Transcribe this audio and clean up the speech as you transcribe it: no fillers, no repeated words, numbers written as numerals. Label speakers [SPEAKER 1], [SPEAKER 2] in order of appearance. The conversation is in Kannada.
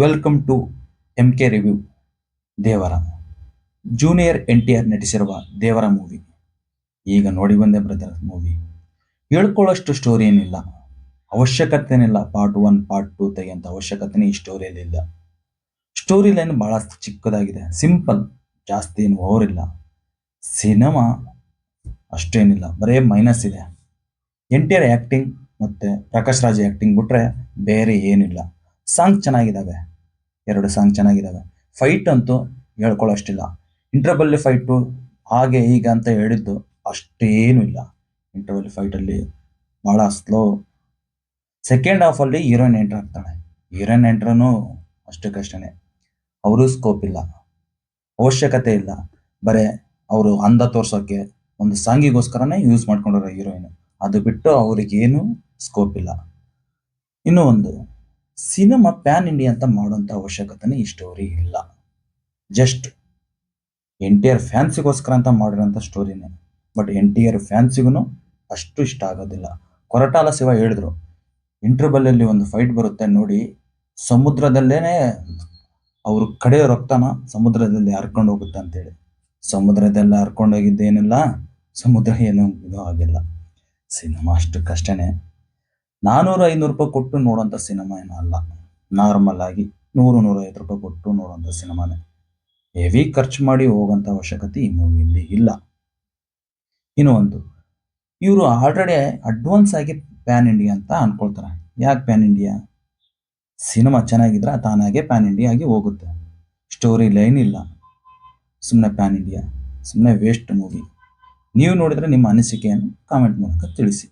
[SPEAKER 1] Welcome to MK review. Devara junior NTR ನಟಿಸಿರುವ ದೇವರ ಮೂವಿ ಈಗ ನೋಡಿ ಬಂದೆ ಬ್ರದರ್. ಮೂವಿ ಹೇಳ್ಕೊಳ್ಳೋಷ್ಟು ಸ್ಟೋರಿ ಏನಿಲ್ಲ, ಅವಶ್ಯಕತೆನಿಲ್ಲ. ಪಾರ್ಟ್ 1 ಪಾರ್ಟ್ 2 ತೆಗೆಯಂತ ಅವಶ್ಯಕತೆನೇ ಈ ಸ್ಟೋರಿಯಲ್ಲಿ ಇಲ್ಲ. ಸ್ಟೋರಿ ಲೈನ್ ಬಹಳ ಚಿಕ್ಕದಾಗಿದೆ, ಸಿಂಪಲ್, ಜಾಸ್ತಿ ಏನು ಓವರ್ ಇಲ್ಲ. ಸಿನಿಮಾ ಅಷ್ಟೇನಿಲ್ಲ, ಬರೇ ಮೈನಸ್ ಇದೆ. NTR ಆ್ಯಕ್ಟಿಂಗ್ ಮತ್ತು ಪ್ರಕಾಶ್ ರಾಜ್ ಆ್ಯಕ್ಟಿಂಗ್ ಬಿಟ್ರೆ ಬೇರೆ ಏನಿಲ್ಲ. ಸಾಂಗ್ ಚೆನ್ನಾಗಿದ್ದಾವೆ, 2 ಸಾಂಗ್ ಚೆನ್ನಾಗಿದ್ದಾವೆ. ಫೈಟ್ ಅಂತೂ ಹೇಳ್ಕೊಳ್ಳೋಷ್ಟಿಲ್ಲ. ಇಂಟರ್ವಲ್ ಫೈಟು ಹಾಗೆ ಈಗ ಅಂತ ಹೇಳಿದ್ದು ಅಷ್ಟೇನು ಇಲ್ಲ. ಇಂಟರ್ವಲ್ ಫೈಟಲ್ಲಿ ಭಾಳ ಸ್ಲೋ. ಸೆಕೆಂಡ್ ಹಾಫಲ್ಲಿ ಹೀರೋಯಿನ್ ಎಂಟ್ರ್ ಆಗ್ತಾಳೆ. ಹೀರೋಯಿನ್ ಎಂಟ್ರೂ ಅಷ್ಟಕ್ಕಷ್ಟೇ, ಅವರು ಸ್ಕೋಪ್ ಇಲ್ಲ, ಅವಶ್ಯಕತೆ ಇಲ್ಲ. ಬರೇ ಅವರು ಅಂದ ತೋರ್ಸೋಕ್ಕೆ ಒಂದು ಸಾಂಗಿಗೋಸ್ಕರನೇ ಯೂಸ್ ಮಾಡ್ಕೊಂಡಿರೋ ಹೀರೋಯಿನ್. ಅದು ಬಿಟ್ಟು ಅವ್ರಿಗೇನು ಸ್ಕೋಪ್ ಇಲ್ಲ. ಇನ್ನೂ ಒಂದು, ಸಿನಿಮಾ ಪ್ಯಾನ್ ಇಂಡಿಯಾ ಅಂತ ಮಾಡುವಂಥ ಅವಶ್ಯಕತೆನೇ ಈ ಸ್ಟೋರಿ ಇಲ್ಲ. ಜಸ್ಟ್ NTR ಫ್ಯಾನ್ಸಿಗೋಸ್ಕರ ಅಂತ ಮಾಡಿರೋಂಥ ಸ್ಟೋರಿನೇ. ಬಟ್ NTR ಫ್ಯಾನ್ಸಿಗೂ ಅಷ್ಟು ಇಷ್ಟ ಆಗೋದಿಲ್ಲ. ಕೊರಟಾಲ ಶಿವ ಹೇಳಿದ್ರು, ಇಂಟರ್ವಲ್ಲಲ್ಲಿ ಒಂದು ಫೈಟ್ ಬರುತ್ತೆ ನೋಡಿ, ಸಮುದ್ರದಲ್ಲೇ ಅವ್ರ ಕಡೆ ರಕ್ತನ ಸಮುದ್ರದಲ್ಲಿ ಹರ್ಕೊಂಡು ಹೋಗುತ್ತೆ ಅಂತೇಳಿ. ಸಮುದ್ರದೆಲ್ಲ ಹರ್ಕೊಂಡು ಹೋಗಿದ್ದೇನಿಲ್ಲ, ಸಮುದ್ರ ಏನೂ ಇದು ಆಗಿಲ್ಲ. ಸಿನಿಮಾ ಅಷ್ಟಕ್ಕಷ್ಟೇ. 400-500 ರೂಪಾಯಿ ಕೊಟ್ಟು ನೋಡೋಂಥ ಸಿನಿಮಾ ಏನೂ ಅಲ್ಲ. ನಾರ್ಮಲ್ ಆಗಿ 100-150 ರೂಪಾಯಿ ಕೊಟ್ಟು ನೋಡೋಂಥ ಸಿನಿಮಾನೇ. ಹೆವಿ ಖರ್ಚು ಮಾಡಿ ಹೋಗೋಂಥ ಅವಶ್ಯಕತೆ ಈ ಮೂವಿಯಲ್ಲಿ ಇಲ್ಲ. ಇನ್ನೂ ಒಂದು, ಇವರು ಆಲ್ರೆಡಿ ಅಡ್ವಾನ್ಸ್ ಆಗಿ ಪ್ಯಾನ್ ಇಂಡಿಯಾ ಅಂತ ಅನ್ಕೊಳ್ತಾರೆ. ಯಾಕೆ ಪ್ಯಾನ್ ಇಂಡಿಯಾ? ಸಿನಿಮಾ ಚೆನ್ನಾಗಿದ್ರೆ ತಾನಾಗೆ ಪ್ಯಾನ್ ಇಂಡಿಯಾ ಆಗಿ ಹೋಗುತ್ತೆ. ಸ್ಟೋರಿ ಲೈನ್ ಇಲ್ಲ, ಸುಮ್ಮನೆ ಪ್ಯಾನ್ ಇಂಡಿಯಾ, ಸುಮ್ಮನೆ ವೇಸ್ಟ್ ಮೂವಿ. ನೀವು ನೋಡಿದರೆ ನಿಮ್ಮ ಅನಿಸಿಕೆಯನ್ನು ಕಾಮೆಂಟ್ ಮೂಲಕ ತಿಳಿಸಿ.